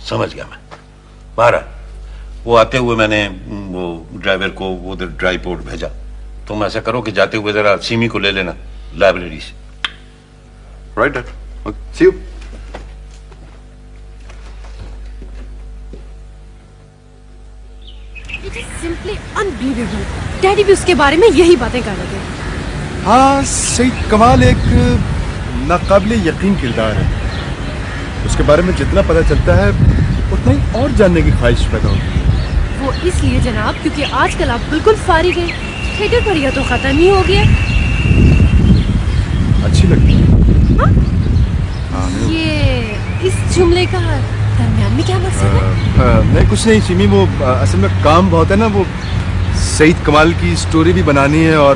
समझ गया मैं। बहरहाल वो आते हुए मैंने वो ड्राइवर को वो उधर ड्राई पोर्ट भेजा। तुम ऐसा करो कि जाते हुए जरा सीमी को ले लेना लाइब्रेरी से। Right dad, see you. It is simply unbelievable. Daddy भी उसके बारे में यही बातें कर रहे थे। हाँ, सईद कमाल एक नाकाबिले यकीन किरदार है। उसके बारे में जितना पता चलता है उतना ही और जानने की ख्वाहिश पैदा होती है। वो इसलिए जनाब क्योंकि आजकल आप बिल्कुल फारिग हैं। थिएटर पर यह तो खत्म ही हो गया। अच्छी लगती है। हाँ? ये इस जुमले का दरमियान में क्या मकसद है? नहीं कुछ नहीं सिमी, वो असल में काम बहुत है ना। वो सईद कमाल की स्टोरी भी बनानी है और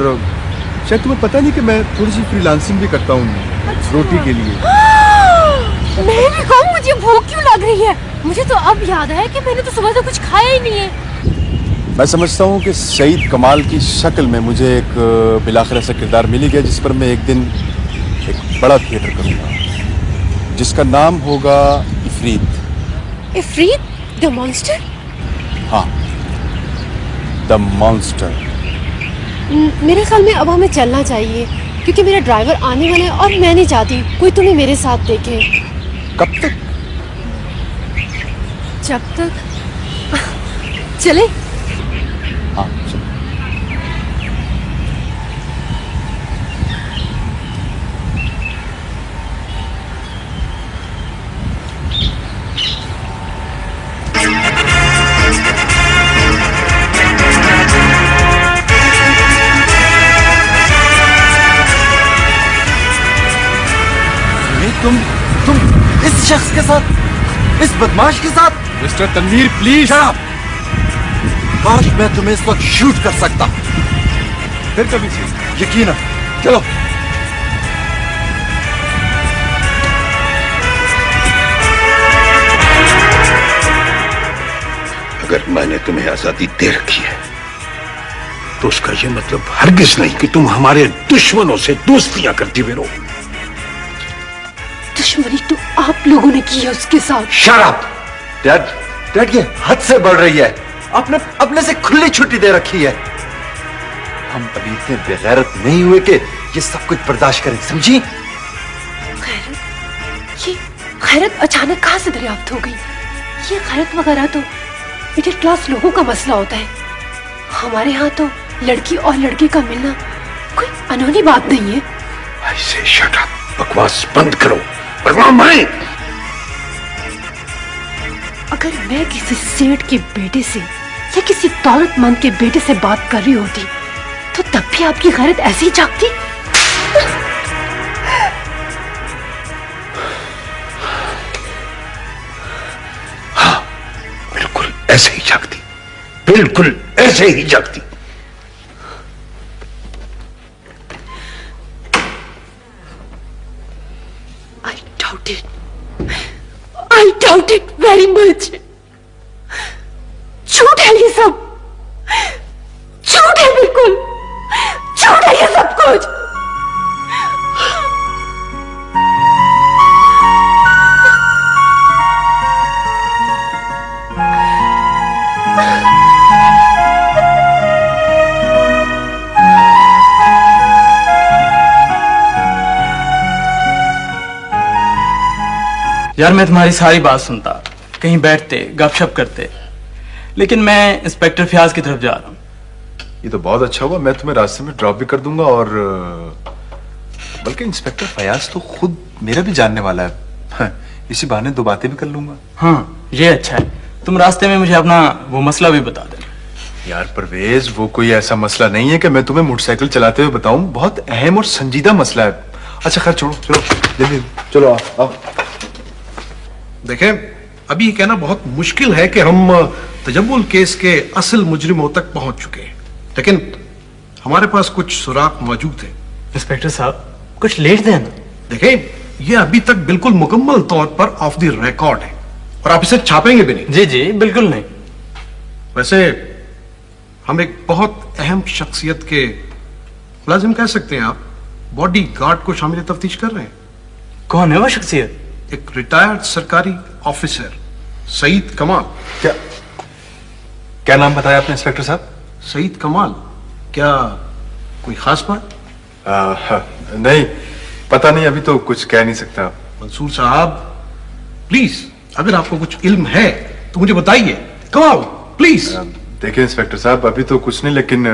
शायद तुम्हें पता नहीं कि मैं थोड़ी सी फ्रीलांसिंग भी करता हूँ। अच्छा। रोटी के लिए। मैं भी कहूँ मुझे भूख क्यों लग रही है। मुझे तो अब याद है कि मैंने तो सुबह से कुछ खाया ही नहीं है। मैं समझता हूँ कि सईद कमाल की शक्ल में मुझे एक बिलाखिर ऐसा किरदार मिल गया जिस पर मैं एक दिन एक बड़ा थिएटर करूँगा जिसका नाम होगा इफरीत। इफरीत द मॉन्स्टर? हाँ, द मॉन्स्टर। मेरे ख्याल में अब हमें चलना चाहिए क्योंकि मेरा ड्राइवर आने वाला है और मैं नहीं चाहती कोई तुम्हें मेरे साथ देखे। कब तक? जब तक चले। हाँ चलो। तुम इस शख्स के साथ, इस बदमाश के साथ? Mister Tanveer please. काश मैं तुम्हें इस वक्त शूट कर सकता। फिर कभी से यकीनन। चलो। अगर मैंने तुम्हें आजादी दे रखी है तो उसका यह मतलब हरगिज नहीं कि तुम हमारे दुश्मनों से दोस्तियां करती हुए रहो। दुश्मनी तो आप लोगों ने की है उसके साथ। Shut up. डैड ये हद से बढ़ रही है। आपने अपने से खुली छुट्टी दे रखी है। हम अभी इतने बेगैरत नहीं हुए कि ये सब कुछ बर्दाश्त करें, समझी? खैरत? ये खैरत अचानक कहां से दरियाफ्त हो गई? ये खैरत वगैरह तो मिडिल क्लास लोगों का मसला होता है। हमारे यहाँ तो लड़की और लड़के का मिलना कोई अनहोनी बात नहीं है। ऐसे शट अप, बकवास बंद करो वरना मैं। अगर मैं किसी सेठ के बेटे से या किसी दौलतमंद के बेटे से बात कर रही होती तो तब भी आपकी गैरत ऐसी ही जागती। हाँ, बिल्कुल ऐसे ही जागती, बिल्कुल ऐसे ही जागती। I doubt it very much. झूठ है ये सब, झूठ है, बिल्कुल झूठ है ये सब कुछ। यार मैं तुम्हारी सारी बात सुनता, कहीं बैठते गपशप करते, लेकिन मैं इंस्पेक्टर फयाज की तरफ जा रहा हूँ। ये तो बहुत अच्छा हुआ, मैं तुम्हें रास्ते में ड्रॉप भी कर दूंगा और बल्कि इंस्पेक्टर फयाज तो खुद मेरा भी जानने वाला है। हाँ, इसी बहाने दो बातें भी कर लूंगा। हाँ ये अच्छा है, तुम रास्ते में मुझे अपना वो मसला भी बता देना। यार परवेज, वो कोई ऐसा मसला नहीं है कि मैं तुम्हें मोटरसाइकिल चलाते हुए बताऊं, बहुत अहम और संजीदा मसला है। अच्छा खैर छोड़ो, चलो जल्दी चलो आओ। देखें, अभी ये कहना बहुत मुश्किल है कि हम तजम्मुल केस के असल मुजरिमों तक पहुंच चुके हैं, लेकिन हमारे पास कुछ सुराग मौजूद हैं। इंस्पेक्टर साहब कुछ लेट देना। देखें, ये अभी तक बिल्कुल मुकम्मल तौर पर ऑफ द रिकॉर्ड है और आप इसे छापेंगे भी नहीं। जी जी बिल्कुल नहीं। वैसे हम एक बहुत अहम शख्सियत के मुलाजिम कह सकते हैं, आप बॉडी गार्ड को शामिल तफ्तीश कर रहे हैं। कौन है वो शख्सियत? एक रिटायर्ड सरकारी ऑफिसर सईद कमाल। क्या क्या नाम बताया आपने इंस्पेक्टर साहब? सईद कमाल, क्या कोई खास बात? नहीं, पता नहीं, अभी तो कुछ कह नहीं सकता। मंसूर साहब प्लीज, अगर आपको कुछ इल्म है तो मुझे बताइए। कमाल प्लीज। देखिए इंस्पेक्टर साहब, अभी तो कुछ नहीं, लेकिन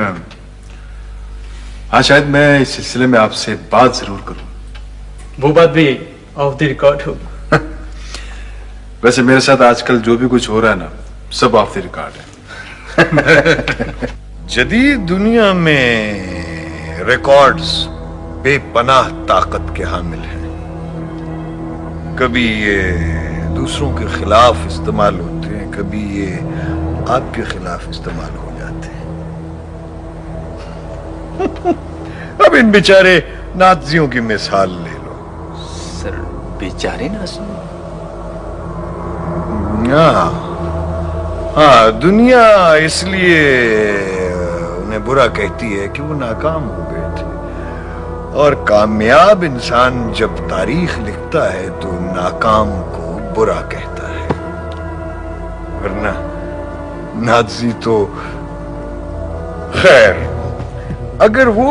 हाँ, शायद मैं इस सिलसिले में आपसे बात जरूर करूं। वो बात भी ऑफ द रिकॉर्ड हो। वैसे मेरे साथ आजकल जो भी कुछ हो रहा है ना, सब ऑफ द रिकॉर्ड है। जदीद दुनिया में रिकॉर्ड्स बेपनाह ताकत के हामिल हैं। कभी ये दूसरों के खिलाफ इस्तेमाल होते हैं, कभी ये आपके खिलाफ इस्तेमाल हो जाते हैं। अब इन बेचारे नाज़ियों की मिसाल ले लो। सर, बेचारे नाज़ी? हाँ, दुनिया इसलिए उन्हें बुरा कहती है कि वो नाकाम हो गए थे, और कामयाब इंसान जब तारीख लिखता है तो नाकाम को बुरा कहता है। वरना नाज़ी तो खैर, अगर वो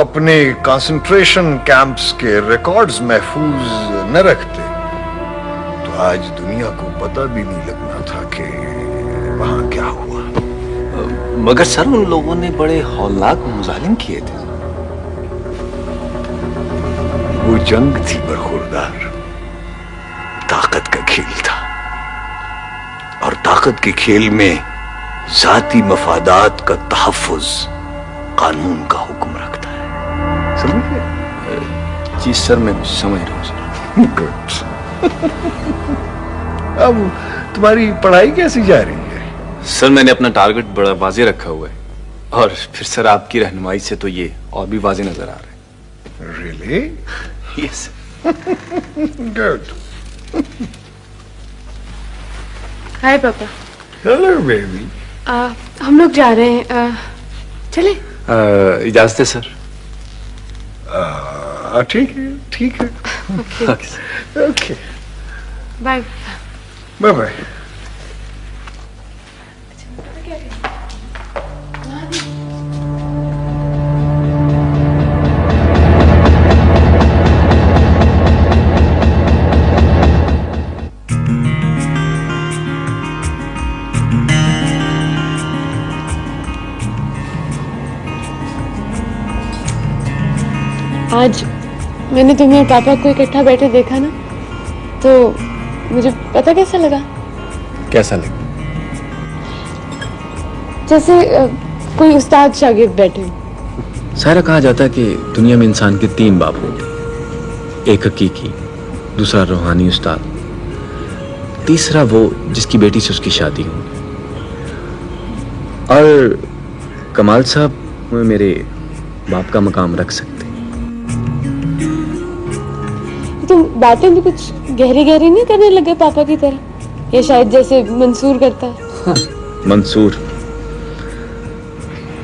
अपने कंसंट्रेशन कैंप्स के रिकॉर्ड्स महफूज न रखते तो आज दुनिया को पता भी नहीं लगना था कि वहां क्या हुआ। मगर सर, उन लोगों ने बड़े हौलनाक मुजालिम किए थे। वो जंग थी बरखुरदार, ताकत का खेल था, और ताकत के खेल में जाती मफादात का तहफ्फुज कानून का हुक्म रखता है। समझ गए? जी सर, मैं समझ रहा हूँ सर। गुड। अब तुम्हारी पढ़ाई कैसी जा रही है? सर, मैंने अपना टारगेट बड़ा वाजे रखा हुआ है, और फिर सर आपकी रहनुमाई से तो ये और भी वाजे नजर आ रहा है। Really? यस। Good. हाय पापा। Hello, baby. हम लोग जा रहे हैं, चले? इजाजत है सर। ठीक है, ठीक है। Okay, bye. Bye bye. आज मैंने तुम्हें और पापा को इकट्ठा बैठे देखा ना, तो मुझे पता कैसा लगा? कैसा लगा? जैसे कोई उस्ताद शागिर्द बैठे हो। सारा कहा जाता है कि दुनिया में इंसान के 3 बाप होते, एक हकीकी, दूसरा रूहानी उस्ताद, तीसरा वो जिसकी बेटी से उसकी शादी हो। और कमाल साहब मेरे बाप का मकाम रख सकते। तुम बातें भी कुछ गहरी गहरी नहीं करने लगे पापा की तरह, या शायद जैसे मंसूर करता है।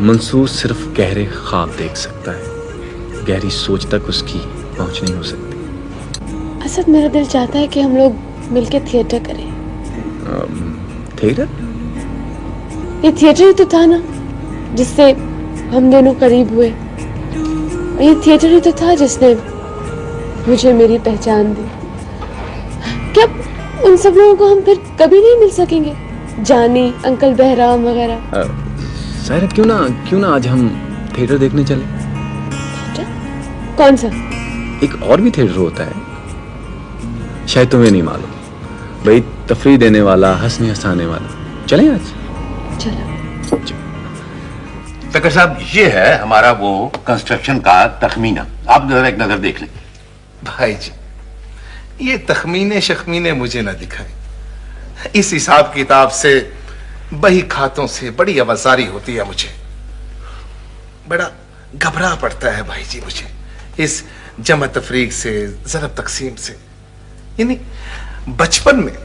मंसूर सिर्फ गहरे ख्वाब देख सकता है, गहरी सोच तक उसकी पहुंच नहीं हो सकती। असद, मेरा दिल चाहता है कि हम लोग मिलके थिएटर करें। थिएटर? ये थिएटर ही तो था ना जिससे हम दोनों करीब हुए, और ये थिएटर ही तो था जिसने मुझे मेरी पहचान दी। क्या उन सब लोगों को हम फिर कभी नहीं मिल सकेंगे? जानी, अंकल बहराम वगैरह। सायरा, क्यों ना आज हम थिएटर देखने चले? थिएटर? कौन सा? एक और भी थिएटर होता है, शायद तुम्हें नहीं मालूम, भाई तफरीह देने वाला, हंसने हंसाने वाला। चलें आज? चलो। इंस्पेक्टर साहब, ये है हमारा वो कंस्ट्रक्शन का तखमीना, आप जरा एक नजर देख लें। भाई जी, ये तखमीने शखमीने मुझे ना दिखाए। इस हिसाब किताब से, बही खातों से बड़ी अवजारी होती है मुझे। बड़ा घबरा पड़ता है भाई जी मुझे इस जमा तफरीक से, ज़रब तकसीम से। यानी बचपन में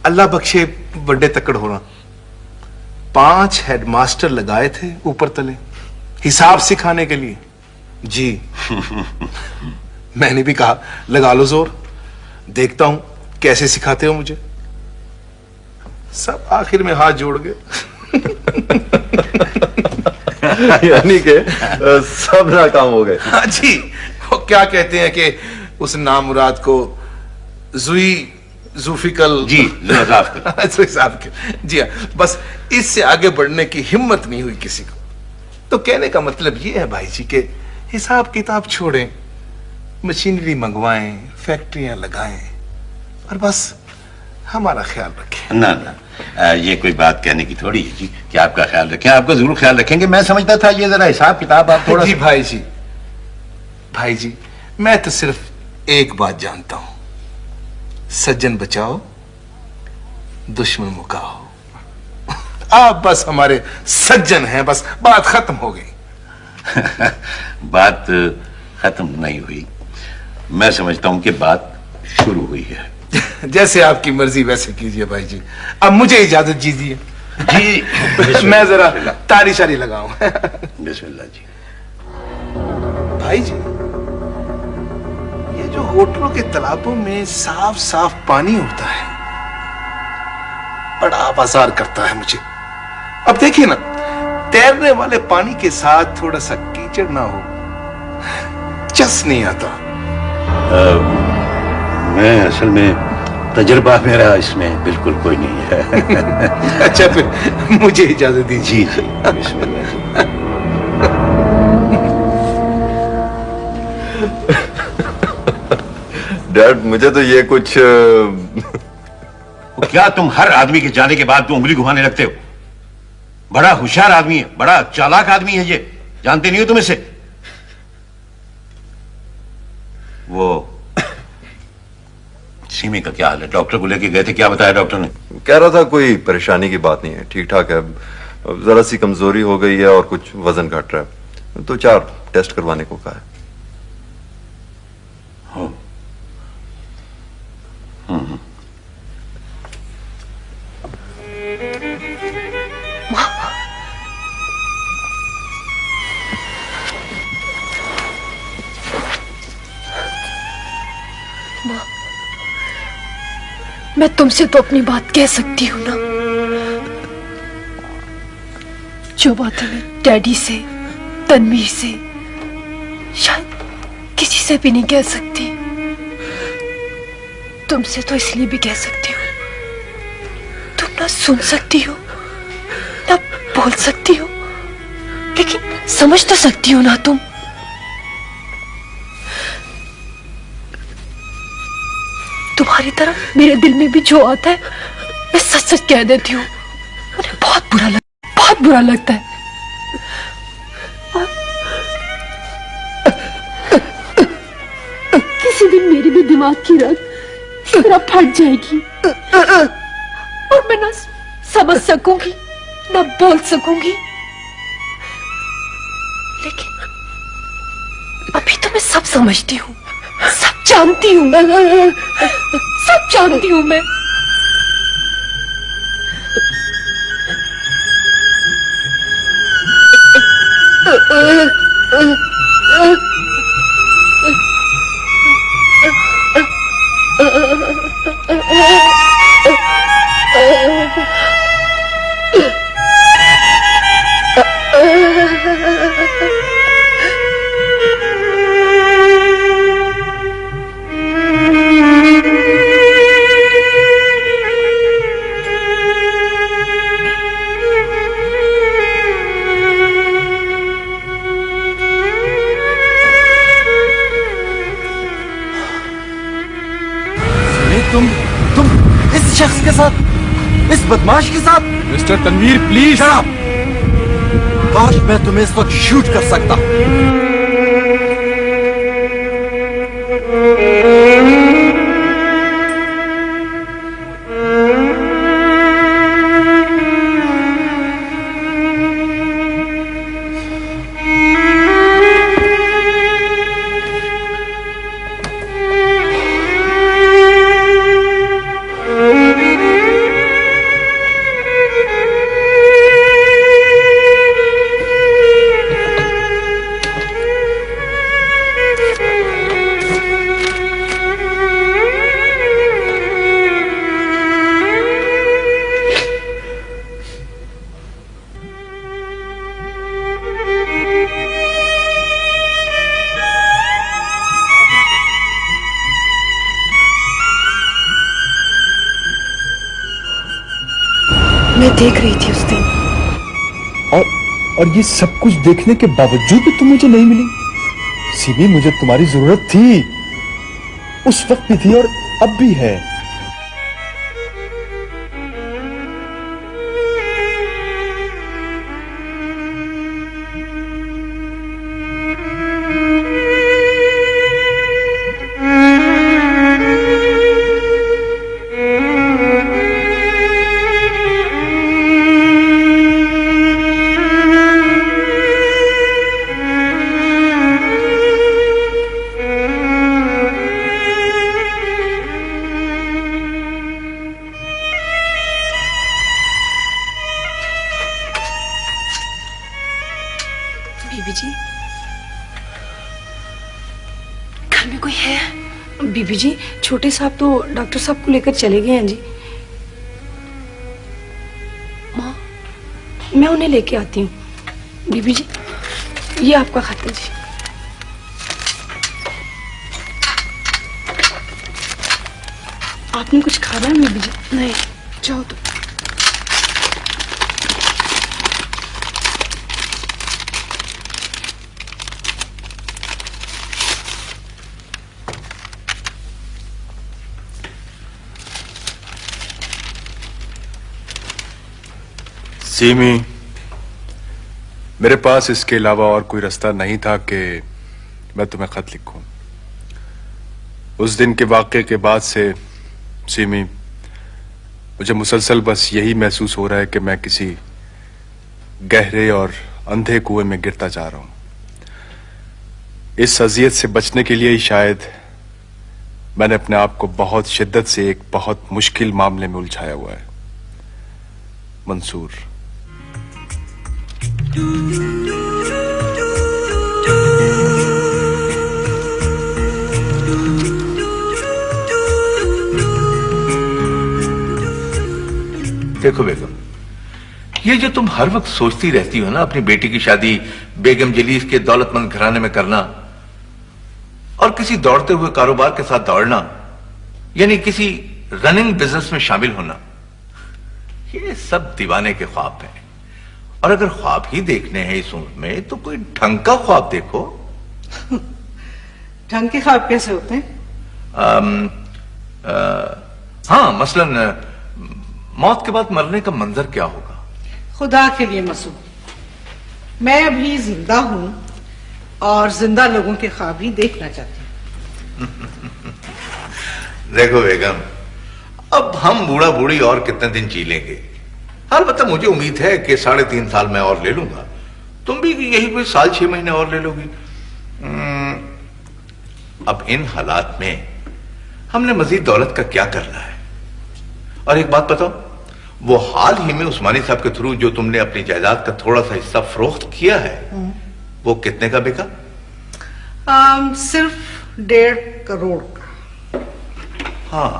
अल्लाह बख्शे बड़े तकड़ होना, 5 हेडमास्टर लगाए थे ऊपर तले हिसाब सिखाने के लिए जी। मैंने भी कहा लगा लो जोर, देखता हूं कैसे सिखाते हो मुझे। सब आखिर में हाथ जोड़ गए। यानी कि सब नाकाम हो गए। हाँ जी, वो क्या कहते हैं कि उस नामुराद को जूफिकल जी साहब के जी हाँ, बस इससे आगे बढ़ने की हिम्मत नहीं हुई किसी को। तो कहने का मतलब ये है भाई जी के हिसाब किताब छोड़ें, मशीनरी मंगवाएं, फैक्ट्रियां लगाएं और बस हमारा ख्याल रखें। ना ना, ये कोई बात कहने की थोड़ी है जी कि आपका ख्याल रखें। आपका जरूर ख्याल रखेंगे। मैं समझता था ये जरा हिसाब किताब आप थोड़ा जी भाई जी मैं तो सिर्फ एक बात जानता हूं, सज्जन बचाओ दुश्मन मुकाओ। आप बस हमारे सज्जन हैं, बस बात खत्म हो गई। बात खत्म नहीं हुई, मैं समझता हूं कि बात शुरू हुई है। जैसे आपकी मर्जी वैसे कीजिए भाई जी। अब मुझे इजाजत दीजिए जी। मैं जरा तारी शारी लगाऊं। बिस्मिल्लाह जी। भाई जी, ये जो होटलों के तालाबों में साफ साफ पानी होता है बड़ा बाजार करता है मुझे। अब देखिए ना, तैरने वाले पानी के साथ थोड़ा सा कीचड़ ना हो, चस नहीं आता। मैं असल में तजुर्बा मेरा इसमें बिल्कुल कोई नहीं है। अच्छा फिर मुझे इजाजत दीजिए। जी जी, बिस्मिल्लाह जी। डैड, मुझे तो ये कुछ क्या तुम हर आदमी के जाने के बाद तुम उंगली घुमाने लगते हो? बड़ा होशियार आदमी है, बड़ा चालाक आदमी है ये, जानते नहीं हो तुम इसे? वो सीमी का क्या हाल है? डॉक्टर को लेके गए थे, क्या बताया डॉक्टर ने? कह रहा था कोई परेशानी की बात नहीं है, ठीक ठाक है, जरा सी कमजोरी हो गई है और कुछ वजन घट रहा है, तो 4 टेस्ट करवाने को कहा है। मैं तुमसे तो अपनी बात कह सकती हूँ ना, जो बात मैं डैडी से, तनवीर से, शायद किसी से भी नहीं कह सकती। तुमसे तो इसलिए भी कह सकती हूँ, तुम ना सुन सकती हो ना बोल सकती हो, लेकिन समझ तो सकती हो ना तुम। तुम्हारी तरफ मेरे दिल में भी जो आता है मैं सच सच कह देती हूँ। मुझे बहुत बुरा लगता है। किसी दिन मेरी भी दिमाग की रग इस तरह फट जाएगी और मैं ना समझ सकूंगी ना बोल सकूंगी, लेकिन अभी तो मैं सब समझती हूँ, सब जानती हूँ, सब जानती हूँ मैं। तुम इस शख्स के साथ, इस बदमाश के साथ? Mister Tanveer please. काश मैं तुम्हें इस वक्त शूट कर सकता। तुम्हें देख रही थी उस दिन। और ये सब कुछ देखने के बावजूद भी तुम मुझे नहीं मिली। सीमी, मुझे तुम्हारी जरूरत थी, उस वक्त भी थी और अब भी है। बीबी जी, घर में कोई है? बीबी जी, छोटे साहब तो डॉक्टर साहब को लेकर चले गए हैं जी। माँ, मैं उन्हें लेके आती हूँ। बीबी जी, ये आपका खत है जी। आपने कुछ खाना है बीबी जी? नहीं, जाओ तो। सीमी, मेरे पास इसके अलावा और कोई रास्ता नहीं था कि मैं तुम्हें खत लिखूं। उस दिन के वाक़े के बाद से सीमी, मुझे मुसलसल बस यही महसूस हो रहा है कि मैं किसी गहरे और अंधे कुएं में गिरता जा रहा हूं। इस अजियत से बचने के लिए ही शायद मैंने अपने आप को बहुत शिद्दत से एक बहुत मुश्किल मामले में उलझाया हुआ है। मंसूर। देखो बेगम, ये जो तुम हर वक्त सोचती रहती हो ना अपनी बेटी की शादी बेगम जलीस के दौलतमंद घराने में करना और किसी दौड़ते हुए कारोबार के साथ दौड़ना, यानी किसी रनिंग बिजनेस में शामिल होना, ये सब दीवाने के ख्वाब हैं। और अगर ख्वाब ही देखने हैं इस उम्र में तो कोई ढंग का ख्वाब देखो। ढंग के ख्वाब कैसे होते हैं? हाँ, मसलन मौत के बाद मरने का मंजर क्या होगा? खुदा के लिए मसूद, मैं अभी जिंदा हूं और जिंदा लोगों के ख्वाब ही देखना चाहती हूं। देखो बेगम, अब हम बूढ़ा बूढ़ी और कितने दिन जी लेंगे। अलबत्ता मुझे उम्मीद है कि 3.5 साल मैं और ले लूंगा। तुम भी यही कोई 1-6 महीने और ले लोगी। अब इन हालात में हमने मजीद दौलत का क्या करना है? और एक बात बताओ, वो हाल ही में उस्मानी साहब के थ्रू जो तुमने अपनी जायदाद का थोड़ा सा हिस्सा फरोख्त किया है, वो कितने का बिका? सिर्फ 1.5 करोड़ का। हाँ,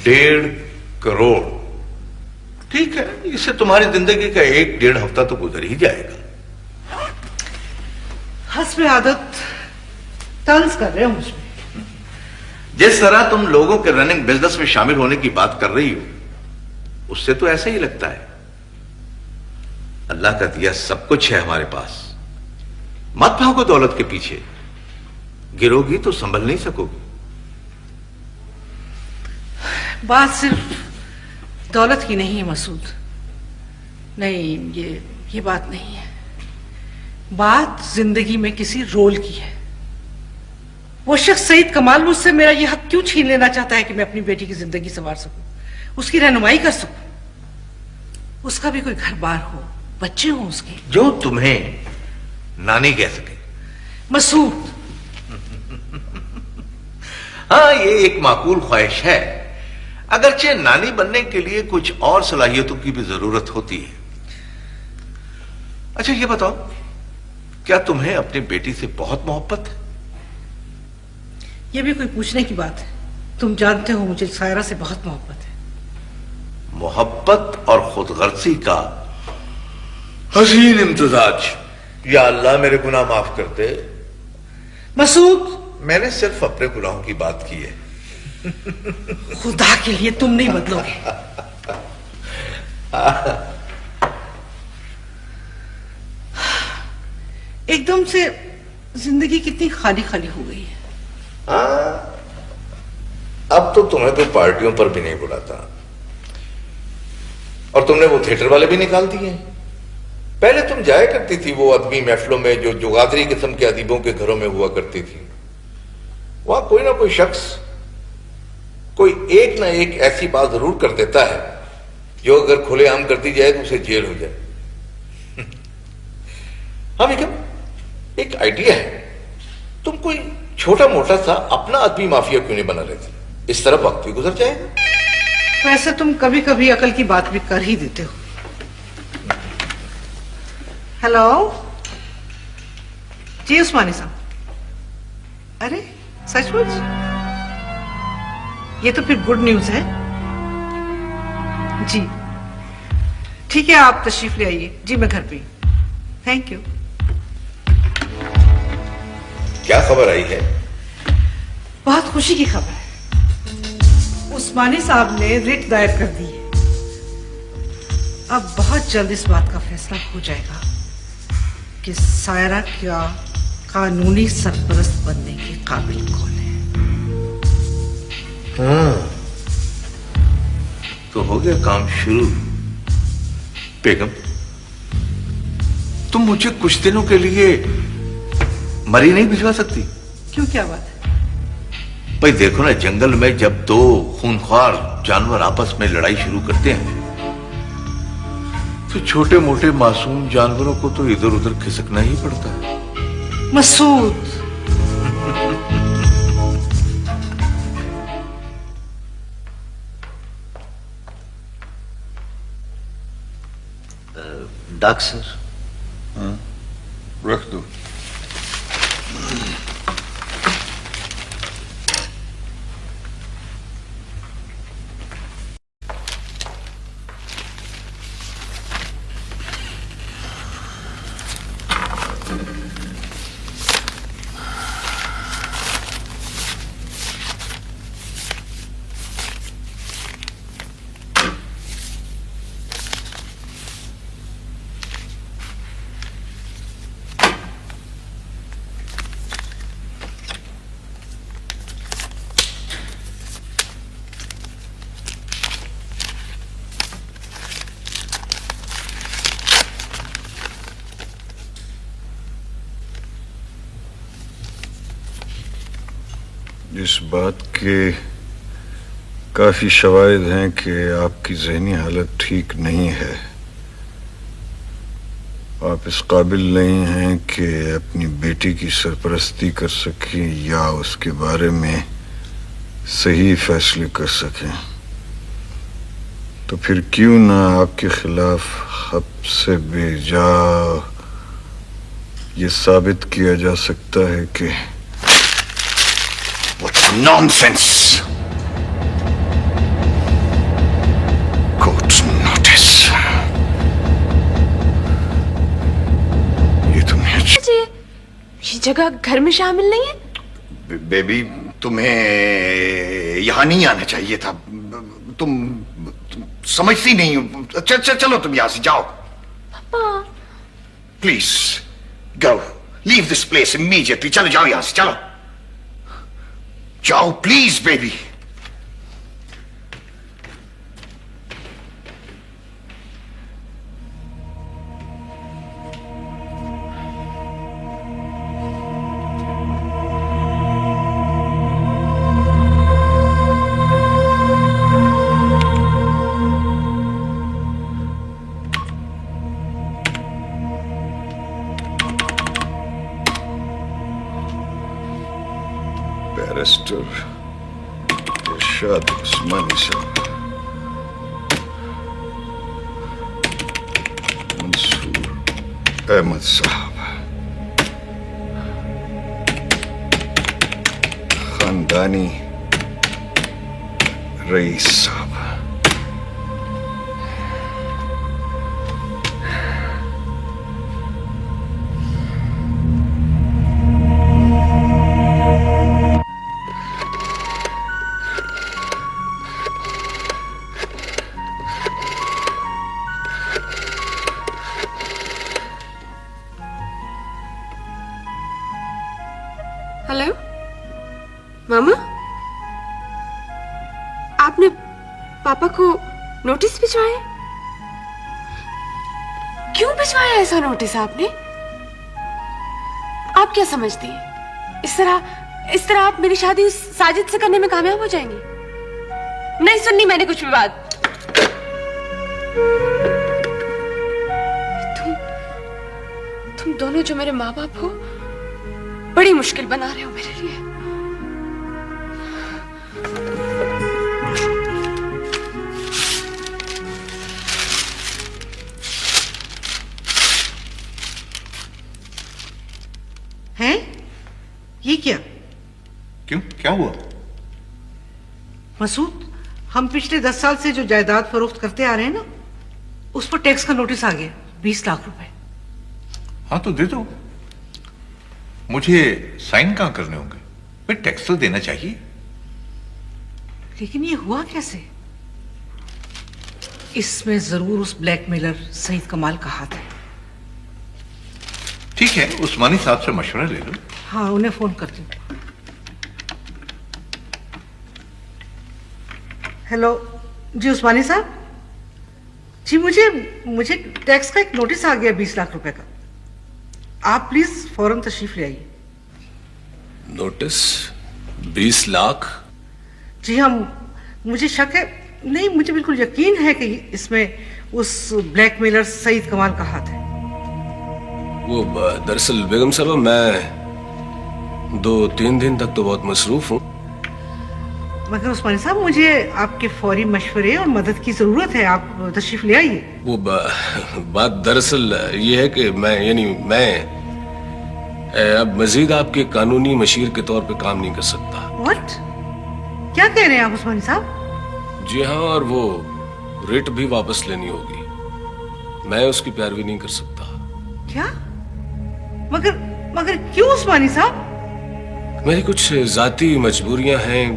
1.5 करोड़। ठीक है, इससे तुम्हारी जिंदगी का 1-1.5 हफ्ता तो गुजर ही जाएगा। हस्ब आदत तंज कर रहे हो मुझमें। जिस तरह तुम लोगों के रनिंग बिजनेस में शामिल होने की बात कर रही हो, उससे तो ऐसा ही लगता है। अल्लाह का दिया सब कुछ है हमारे पास। मत भागो दौलत के पीछे, गिरोगी तो संभल नहीं सकोगी। बात सिर्फ दौलत की नहीं है मसूद। नहीं, ये बात नहीं है। बात जिंदगी में किसी रोल की है। वो शख्स सईद कमाल मुझसे मेरा ये हक क्यों छीन लेना चाहता है कि मैं अपनी बेटी की जिंदगी संवार सकूं, उसकी रहनुमाई कर सकूं, उसका भी कोई घर बार हो, बच्चे हो उसके, जो तुम्हें नानी कह सके। मसूद, हाँ, ये एक माकूल ख्वाहिश है, अगरचे नानी बनने के लिए कुछ और सलाहियतों की भी जरूरत होती है। अच्छा ये बताओ, क्या तुम्हें अपनी बेटी से बहुत मोहब्बत है? ये भी कोई पूछने की बात है? तुम जानते हो मुझे सायरा से बहुत मोहब्बत है। मोहब्बत और खुदगर्जी का हसीन इम्तिजाज। या अल्लाह मेरे गुनाह माफ कर दे। मसूद, मैंने सिर्फ अपने गुनाहों की बात की है। खुदा के लिए तुम नहीं बदलोगे। एकदम से जिंदगी कितनी खाली खाली हो गई है। हाँ, अब तो तुम्हें तो पार्टियों पर भी नहीं बुलाता, और तुमने वो थिएटर वाले भी निकाल दिए। पहले तुम जाया करती थी वो अदबी महफिलों में जो जुगादरी किस्म के अदीबों के घरों में हुआ करती थी। वहां कोई ना कोई शख्स कोई एक ना एक ऐसी बात जरूर कर देता है जो अगर खुलेआम कर दी जाए तो उसे जेल हो जाए। हाँ बेगम, एक आइडिया है, तुम कोई छोटा मोटा सा अपना अदबी माफिया क्यों नहीं बना लेते? इस तरह वक्त भी गुजर जाएगा। वैसे तुम कभी कभी अकल की बात भी कर ही देते हो। हेलो जी उस्मानी साहब। अरे सचमुच? ये तो फिर गुड न्यूज है। जी ठीक है, आप तशरीफ ले आइए। जी मैं घर पे हूं। Thank you. क्या खबर आई है? बहुत खुशी की खबर है। उस्मानी साहब ने रिट दायर कर दी है। अब बहुत जल्द इस बात का फैसला हो जाएगा कि सायरा क्या कानूनी सरपरस्त बनने के काबिल कौन है। हाँ, तो हो गया काम शुरू। बेगम, तुम मुझे कुछ दिनों के लिए मरी नहीं भिजवा सकती? क्यों, क्या बात है? भाई देखो ना, जंगल में जब दो खूनख्वार जानवर आपस में लड़ाई शुरू करते हैं तो छोटे मोटे मासूम जानवरों को तो इधर उधर खिसकना ही पड़ता है। मसूद, डॉक्टर रख दो। इस बात के काफी शवाहिद हैं कि आपकी जहनी हालत ठीक नहीं है। आप इस काबिल नहीं हैं कि अपनी बेटी की सरपरस्ती कर सकें या उसके बारे में सही फैसले कर सकें। तो फिर क्यों ना आपके खिलाफ हब्स बेजा ये साबित किया जा सकता है कि What's nonsense? Court's notice. ये तुमने ये जगह घर में शामिल नहीं है। बेबी, तुम्हें यहां नहीं आना चाहिए था। तुम समझती नहीं हो। चलो तुम यहां से जाओ। पापा please go, leave this place immediately. चलो जाओ यहां से, चलो जाओ प्लीज बेबी। बैरिस्टर इरशाद उस्मानी साहब, मंसूर अहमद साहब, खानदानी रईस साहब, मामा, आपने पापा को नोटिस भिजवाया? क्यों भिजवाया ऐसा नोटिस आपने? आप क्या समझती हैं? इस तरह आप मेरी शादी उस साजिद से करने में कामयाब हो जाएंगी? नहीं सुननी मैंने कुछ भी बात। तुम दोनों जो मेरे माँ बाप हो, बड़ी मुश्किल बना रहे हो मेरे लिए। हैं? ये क्या? क्यों, क्या हुआ? मसूद, हम पिछले 10 साल से जो जायदाद फरोख्त करते आ रहे हैं ना, उस पर टैक्स का नोटिस आ गया, 20 लाख रुपए। हाँ तो दे दो। मुझे साइन कहां करने होंगे? भाई टैक्स तो देना चाहिए। लेकिन ये हुआ कैसे? इसमें जरूर उस ब्लैकमेलर सईद कमाल का हाथ है। ठीक है, उस्मानी साहब से मशवरा ले लो। हाँ, उन्हें फोन करती हूँ। हेलो जी उस्मानी साहब जी, मुझे टैक्स का एक नोटिस आ गया 20 लाख रुपए का। आप प्लीज फौरन तशरीफ ले आइए। नोटिस 20 लाख? जी हाँ, मुझे शक है, नहीं मुझे बिल्कुल यकीन है कि इसमें उस ब्लैकमेलर सईद कमाल का हाथ है। वो दरअसल बेगम साहब, मैं 2-3 दिन तक तो बहुत मसरूफ हूँ। मगर उस्मानी साहब, मुझे आपके फौरी मशवरे और मदद की जरूरत है। आप तशरीफ ले आइए। वो बात दरअसल ये है कि मैं अब मजीद आपके कानूनी मशीर के तौर पे काम नहीं कर सकता। व्हाट? क्या कह रहे हैं आप उस्मानी साहब? जी हाँ, और वो रिट भी वापस लेनी होगी। मैं उसकी पैरवी नहीं कर सकता। क्या? मगर क्यों उस्मानी साहब? मेरी कुछ जाती मजबूरियां हैं,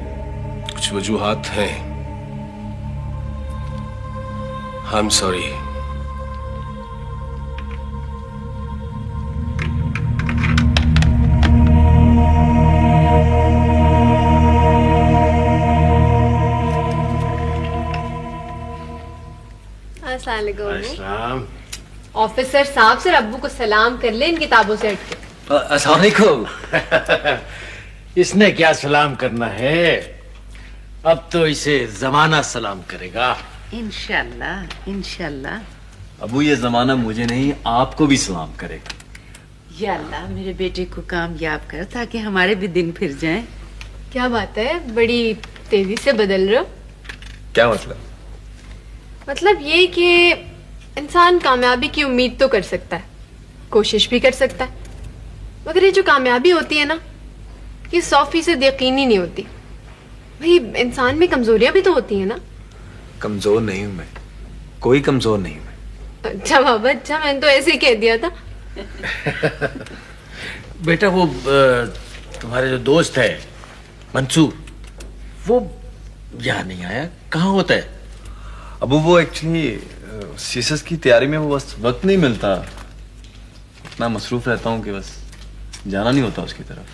कुछ वजूहात हैं। I am sorry. अस्सलाम। ऑफिसर साहब से अब्बू को सलाम कर ले इन किताबों से हट के। अस्सलाम वालेकुम। इसने क्या सलाम करना है, अब तो इसे जमाना सलाम करेगा। इंशाल्लाह इंशाल्लाह। अबू, ये जमाना मुझे नहीं आपको भी सलाम करेगा। या अल्लाह, मेरे बेटे को कामयाब कर ताकि हमारे भी दिन फिर जाएं। क्या बात है, बड़ी तेजी से बदल रहे हो। क्या मतलब? मतलब ये कि इंसान कामयाबी की उम्मीद तो कर सकता है, कोशिश भी कर सकता है, मगर ये जो कामयाबी होती है ना, ये 100% यकीनी नहीं होती। भाई इंसान में कमजोरियां भी तो होती हैं ना। कमजोर नहीं हूं मैं, कोई कमजोर नहीं हूं मैं। अच्छा बाबा, अच्छा, मैंने तो ऐसे ही कह दिया था। बेटा, वो तुम्हारे जो दोस्त है मंसूर, वो यहाँ नहीं आया, कहाँ होता है? अबू, वो एक्चुअली सीएसएस की तैयारी में वो बस वक्त नहीं मिलता, इतना मसरूफ रहता हूँ कि बस जाना नहीं होता उसकी तरफ।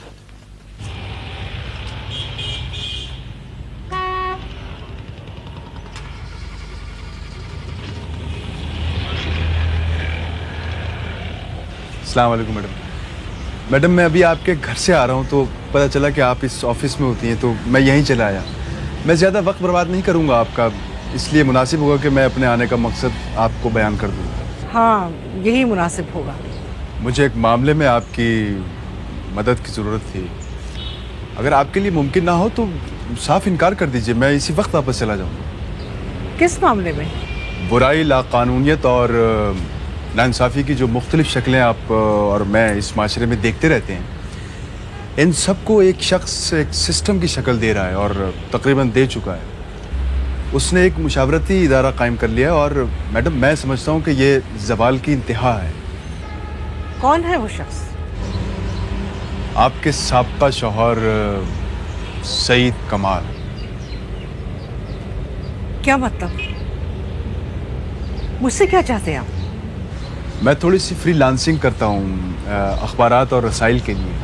अस्सलाम वालेकुम मैडम, मैं अभी आपके घर से आ रहा हूँ तो पता चला कि आप इस ऑफिस में होती हैं, तो मैं यहीं चला आया। मैं ज़्यादा वक्त बर्बाद नहीं करूँगा आपका, इसलिए मुनासिब होगा कि मैं अपने आने का मकसद आपको बयान कर दूँ। हाँ, यही मुनासिब होगा। मुझे एक मामले में आपकी मदद की ज़रूरत थी। अगर आपके लिए मुमकिन ना हो तो साफ इनकार कर दीजिए, मैं इसी वक्त वापस चला जाऊँगा। किस मामले में? बुराई, लाकानूनियत और नाइंसाफ़ी की जो मुख्तलिफ शक्लें आप और मैं इस माशरे में देखते रहते हैं, इन सबको एक शख्स एक सिस्टम की शक्ल दे रहा है और तकरीबन दे चुका है। उसने एक मुशावरती इदारा कायम कर लिया और मैडम, मैं समझता हूँ कि ये ज़वाल की इंतहा है। कौन है वो शख्स? आपके साबका शौहर सईद कमाल। क्या मतलब? मुझसे क्या चाहते हैं आप? मैं थोड़ी सी फ्रीलांसिंग करता हूँ अखबारात और रसाइल के लिए।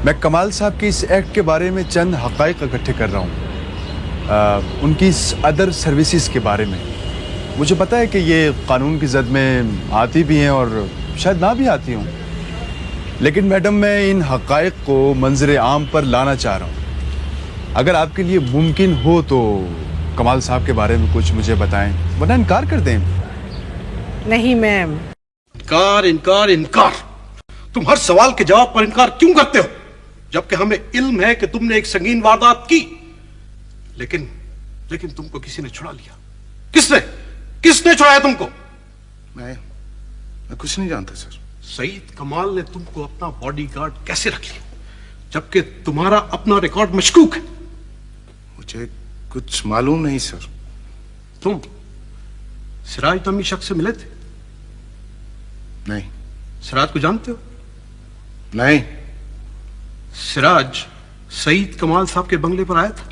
मैं कमाल साहब के इस एक्ट के बारे में चंद हक़ाइक़ इकट्ठे कर रहा हूँ, उनकी इस अदर सर्विसेज के बारे में। मुझे पता है कि ये कानून की जद में आती भी हैं और शायद ना भी आती हूँ, लेकिन मैडम मैं इन हक़ाइक़ को मंजर आम पर लाना चाह रहा हूँ। अगर आपके लिए मुमकिन हो तो कमाल साहब के बारे में कुछ मुझे बताएं, वरना इनकार कर दें। नहीं मैम। इनकार इनकार इनकार। तुम हर सवाल के जवाब पर इनकार क्यों करते हो, जबकि हमें इल्म है कि तुमने एक संगीन वारदात की, लेकिन तुमको किसी ने छुड़ा लिया। किसने छुड़ाया तुमको? मैं कुछ नहीं जानता सर। सईद कमाल ने तुमको अपना बॉडीगार्ड कैसे रख लिया, जबकि तुम्हारा अपना रिकॉर्ड मशकूक है? मुझे कुछ मालूम नहीं सर। तुम सिराज नामी शख्स से मिले थे? नहीं। सिराज को जानते हो? नहीं। सिराज सईद कमाल साहब के बंगले पर आया था?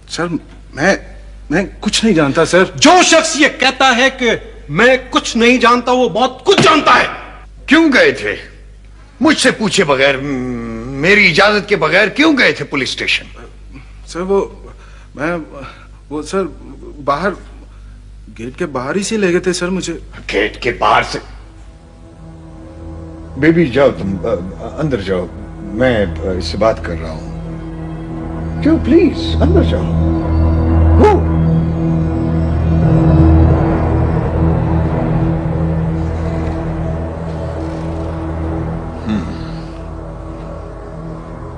सर मैं कुछ नहीं जानता सर। जो शख्स ये कहता है कि मैं कुछ नहीं जानता, वो बहुत कुछ जानता है। क्यों गए थे? मुझसे पूछे बगैर, मेरी इजाजत के बगैर क्यों गए थे पुलिस स्टेशन? सर वो सर बाहर, गेट के बाहर ही से ले गए थे सर मुझे। गेट के बाहर से? बेबी जाओ, तुम अंदर जाओ, मैं इससे बात कर रहा हूं। क्यों, प्लीज अंदर जाओ।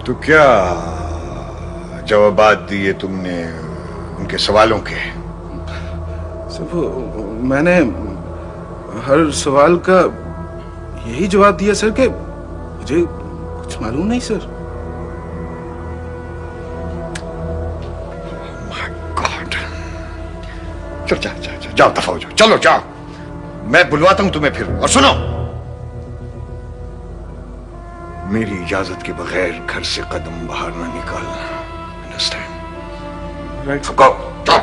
तो क्या जवाबात दिए तुमने उनके सवालों के? सर मैंने हर सवाल का यही जवाब दिया सर कि मुझे कुछ मालूम नहीं सर। चलो जाओ, दफा हो जाओ, चलो जाओ, मैं बुलवाता हूं तुम्हें फिर। और सुनो, मेरी इजाजत के बगैर घर से कदम बाहर ना निकालना। अंडरस्टैंड? राइट। गो, जाओ।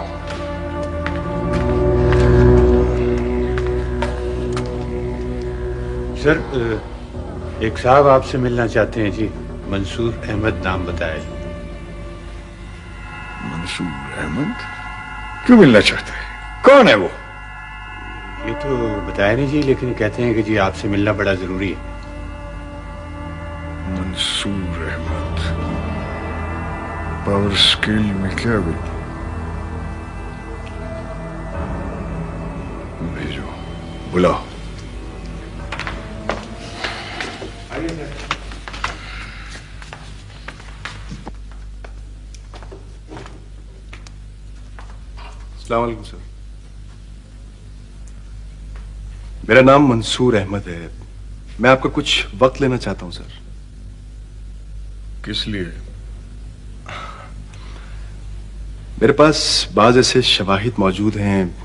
सर, एक साहब आपसे मिलना चाहते हैं जी। मंसूर अहमद नाम बताया। मंसूर अहमद? क्यों मिलना चाहते हैं? कौन है वो? ये तो बताया नहीं जी, लेकिन कहते हैं कि जी आपसे मिलना बड़ा जरूरी है। मंसूर अहमद पावर स्केल में क्या भेजो, बुलाओ। अस्सलाम वालेकुम सर। मेरा नाम मंसूर अहमद है। मैं आपका कुछ वक्त लेना चाहता हूं सर। किस लिए? मेरे पास बाज ऐसे शवाहिद मौजूद हैं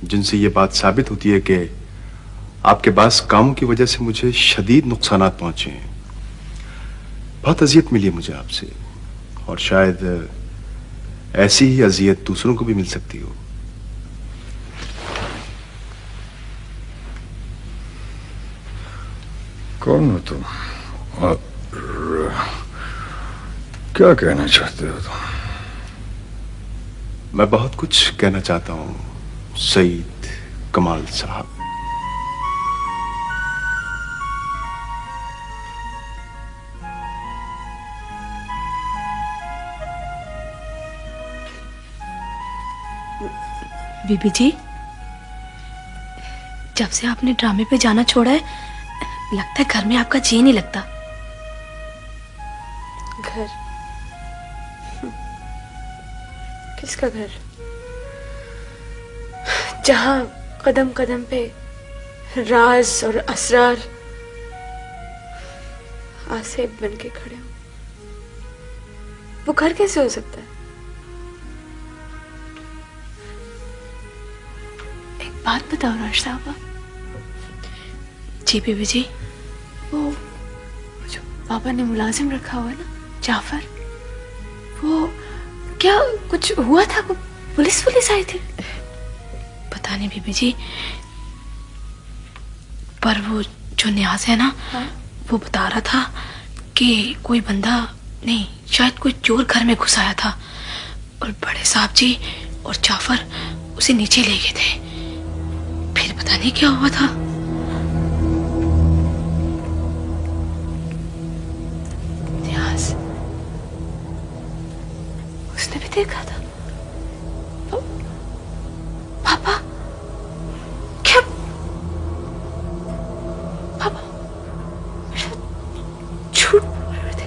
जिनसे ये बात साबित होती है कि आपके पास कामों की वजह से मुझे शदीद नुकसानात पहुंचे हैं। बहुत अजियत मिली है मुझे आपसे, और शायद ऐसी ही अजियत दूसरों को भी मिल सकती हो। कौन हो तुम और क्या कहना चाहते हो तुम? मैं बहुत कुछ कहना चाहता हूं सईद कमाल साहब। बीबी जी, जब से आपने ड्रामे पे जाना छोड़ा है, लगता है घर में आपका जी नहीं लगता। घर? किसका घर? जहां कदम कदम पे राज और असरार आसेब बन के खड़े हो, वो घर कैसे हो सकता है? एक बात बताओ राज साहबा। जी बीबी जी, वो जो पापा ने मुलाजिम रखा हुआ है ना, जाफर, वो क्या कुछ हुआ था? वो पुलिस आई थी? पता नहीं बीबी जी, पर वो जो न्याज है ना, वो बता रहा था कि कोई बंदा नहीं, शायद कोई चोर घर में घुस आया था और बड़े साहब जी और जाफर उसे नीचे ले गए थे। फिर पता नहीं क्या हुआ था। इतिहास उसने भी देखा था। पापा क्या? पापा झूठ बोल रहे थे।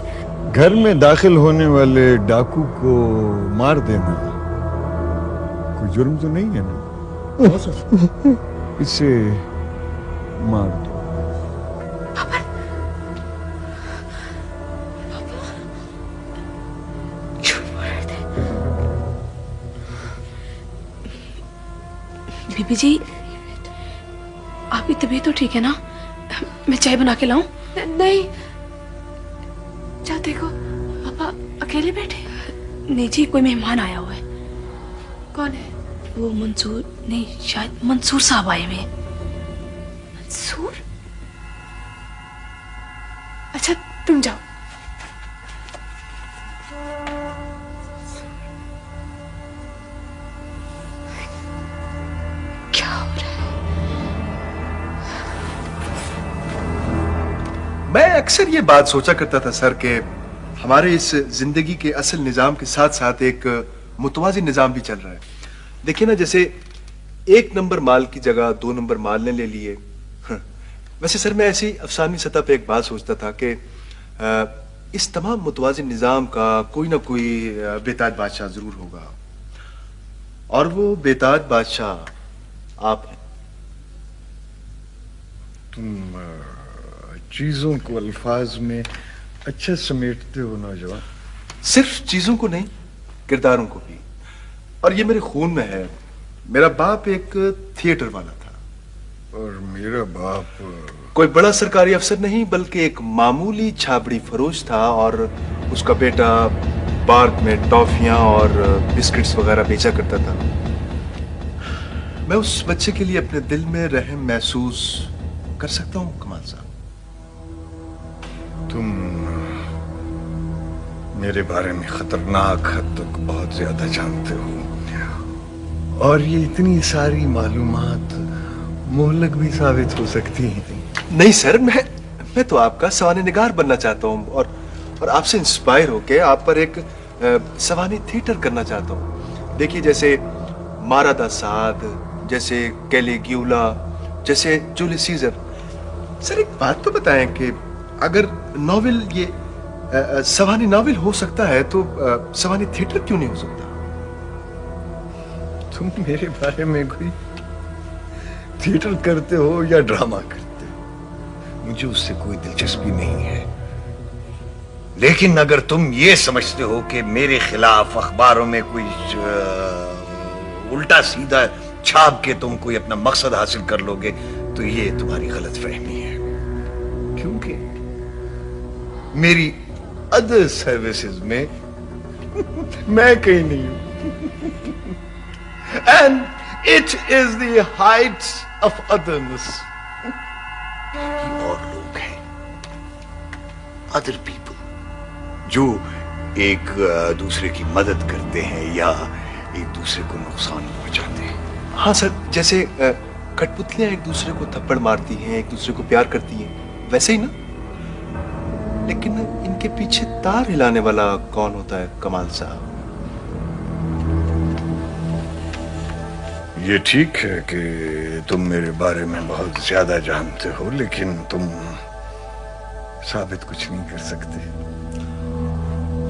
घर में दाखिल होने वाले डाकू को मार देना कोई जुर्म तो नहीं है ना? इसे मार दो। बीबी जी, आपकी तबीयत तो ठीक है ना? मैं चाय बना के लाऊं? नहीं, जा देखो पापा अकेले बैठे। नहीं जी, कोई मेहमान आया हुआ है। कौन है? वो मंसूर नहीं, शायद मंसूर साहब आए हुए। मंसूर? अच्छा तुम जाओ। क्या हो रहा है? मैं अक्सर ये बात सोचा करता था सर कि हमारे इस जिंदगी के असल निजाम के साथ साथ एक मुतवाज़ी निजाम भी चल रहा है। देखिए ना, जैसे 1 नंबर माल की जगह 2 नंबर माल ने ले लिए। वैसे सर मैं ऐसी अफसानी सतह पे एक बात सोचता था कि इस तमाम मुतवाज़ी निजाम का कोई ना कोई बेताज बादशाह जरूर होगा, और वो बेताज बादशाह आप हैं। तुम चीजों को अल्फाज में अच्छा समेटते हो नौजवान। सिर्फ चीजों को नहीं, किरदारों को भी। और ये मेरे खून में है। मेरा बाप एक थिएटर वाला था, और मेरा बाप कोई बड़ा सरकारी अफसर नहीं बल्कि एक मामूली छाबड़ी फरोश था, और उसका बेटा पार्क में टॉफियां और बिस्किट्स वगैरह बेचा करता था। मैं उस बच्चे के लिए अपने दिल में रहम महसूस कर सकता हूं कमाल साहब। तुम मेरे बारे में खतरनाक हद तक बहुत ज्यादा जानते हो, और ये इतनी सारी मालूमात मोहलक भी साबित हो सकती हैं। नहीं सर, मैं तो आपका सवाने निगार बनना चाहता हूँ, और आपसे इंस्पायर होके आप पर एक सवाने थिएटर करना चाहता हूँ। देखिए, जैसे मारा दा साद, जैसे कैलिग्यूला, जैसे जूलियस सीजर। सर एक बात तो बताएं कि अगर नॉवेल ये सवानी नॉवेल हो सकता है तो सवानी थिएटर क्यों नहीं हो सकता? तुम मेरे बारे में कोई थिएटर करते हो या ड्रामा करते हो, मुझे उससे कोई दिलचस्पी नहीं है। लेकिन अगर तुम ये समझते हो कि मेरे खिलाफ अखबारों में कोई उल्टा सीधा छाप के तुम कोई अपना मकसद हासिल कर लोगे, तो ये तुम्हारी गलतफहमी है। क्योंकि मेरी अदर सर्विसेज में मैं कहीं नहीं हूं। And it is the Heights of otherness. और लोग हैं, अदर पीपल, जो एक दूसरे की मदद करते हैं या एक दूसरे को नुकसान पहुंचाते हैं। हाँ सर, जैसे कठपुतलियां एक दूसरे को थप्पड़ मारती हैं, एक दूसरे को प्यार करती हैं, वैसे ही ना। लेकिन इनके पीछे तार हिलाने वाला कौन होता है कमाल साहब? ये ठीक है कि तुम मेरे बारे में बहुत ज्यादा जानते हो, लेकिन तुम साबित कुछ नहीं कर सकते।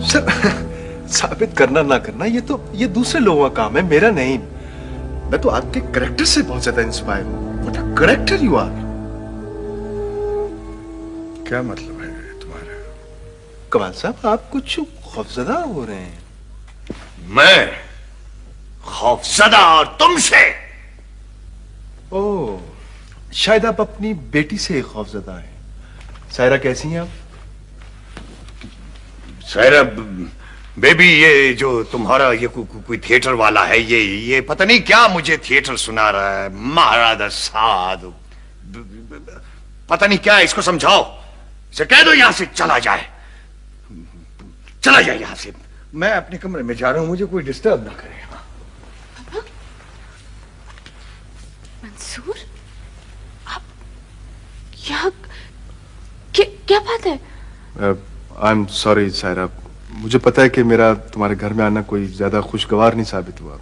सर साबित करना ना करना ये दूसरे लोगों का काम है, मेरा नहीं। मैं तो आपके कैरेक्टर से बहुत ज्यादा इंस्पायर हूं। What a character you are. क्या मतलब है तुम्हारा? कमाल साहब, आप कुछ खौफजदा हो रहे हैं। मैं खौफजदा और तुमसे? ओह, शायद आप अपनी बेटी से खौफजदा हैं। सायरा कैसी हैं आप? सायरा बेबी, ये जो तुम्हारा ये कोई थिएटर वाला है, ये पता नहीं क्या मुझे थिएटर सुना रहा है। महाराजा साध, पता नहीं क्या, इसको समझाओ, इसे कह दो यहां से चला जाए। चला जाए यहां से। मैं अपने कमरे में जा रहा हूं, मुझे कोई डिस्टर्ब ना करे। मंसूर, आप यहाँ क्या बात है? आई एम सॉरी सायरा, मुझे पता है कि मेरा तुम्हारे घर में आना कोई ज्यादा खुशगवार नहीं साबित हुआ।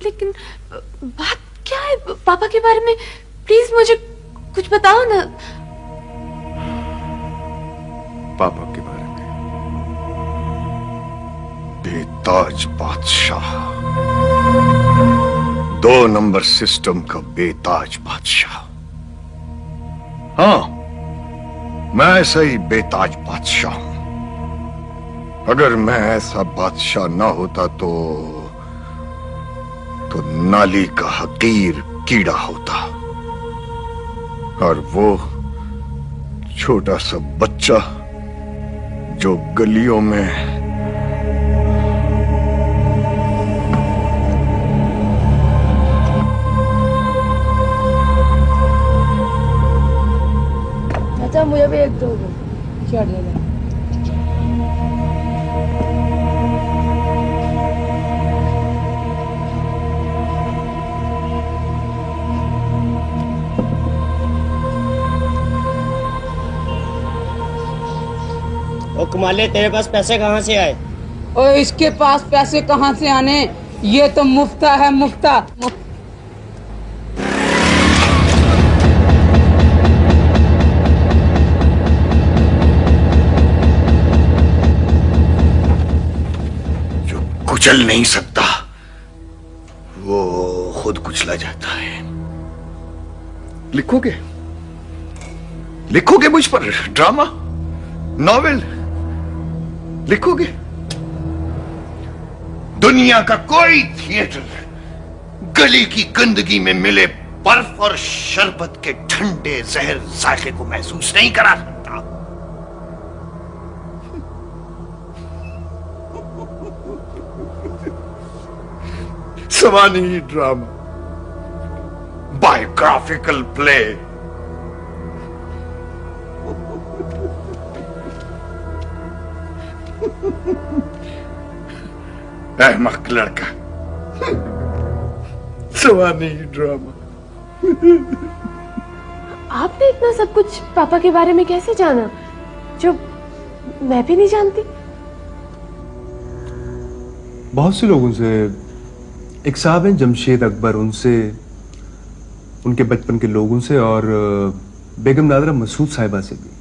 लेकिन बात क्या है पापा के बारे में? प्लीज मुझे कुछ बताओ ना। पापा के बारे में? बेताज बादशाह, 2 नंबर सिस्टम का बेताज बादशाह। हाँ, मैं ऐसा ही बेताज बादशाह हूं। अगर मैं ऐसा बादशाह ना होता तो नाली का हकीर कीड़ा होता, और वो छोटा सा बच्चा जो गलियों में चाचा मुझे भी एक दो चढ़ देना। ओ कमाले, तेरे पास पैसे कहाँ से आए? और इसके पास पैसे कहाँ से आने, ये तो मुफ्ता है, मुफ्ता। जो कुचल नहीं सकता वो खुद कुचला जाता है। लिखोगे लिखोगे मुझ पर ड्रामा, नॉवेल लिखोगे? दुनिया का कोई थिएटर गली की गंदगी में मिले बर्फ और शरबत के ठंडे जहर जायके को महसूस नहीं करा सकता। सवानी ड्रामा, बायोग्राफिकल प्ले, अहमक लड़का, सवानी ड्रामा। आपने इतना सब कुछ पापा के बारे में कैसे जाना, जो मैं भी नहीं जानती? बहुत से लोगों से, एक साहब हैं जमशेद अकबर, उनसे, उनके बचपन के लोगों से, और बेगम नादरा मसूद साहिबा से भी।